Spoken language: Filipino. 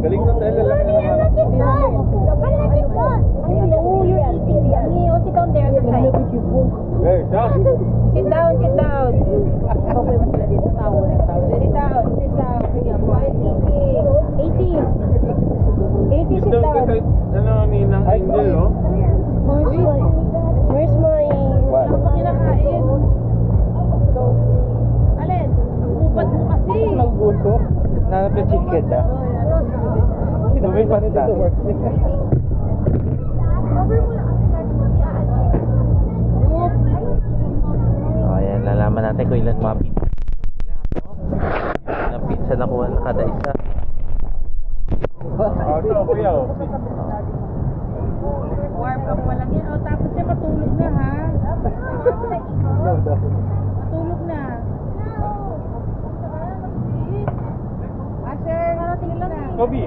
Galing na dahil lalaki na naman. Oh, you're eating yummy. Oh, sit down there on the side. Hey, stop! Sit down, sit down. Okay mo sila dito. Tawon, tawon. Sit down, sit down. Why eating? 80. 80, sit Sit down down. ka sa, Ninang Angel, no? Where's my... Ano pa kinakain? Alin? Upat mo kasi. Nagbuso. Nanap yung chicken na. Kinamay pa rin dito work. So, ayan, lalaman natin kung ilan mga pizza. Ilang pizza nakuha na kada isa. Ito, kuya, oh. Warm up pa lang yan. O, tapos siya matulog na, ha? Matulog na. Asher, tingin lang na. Kobe.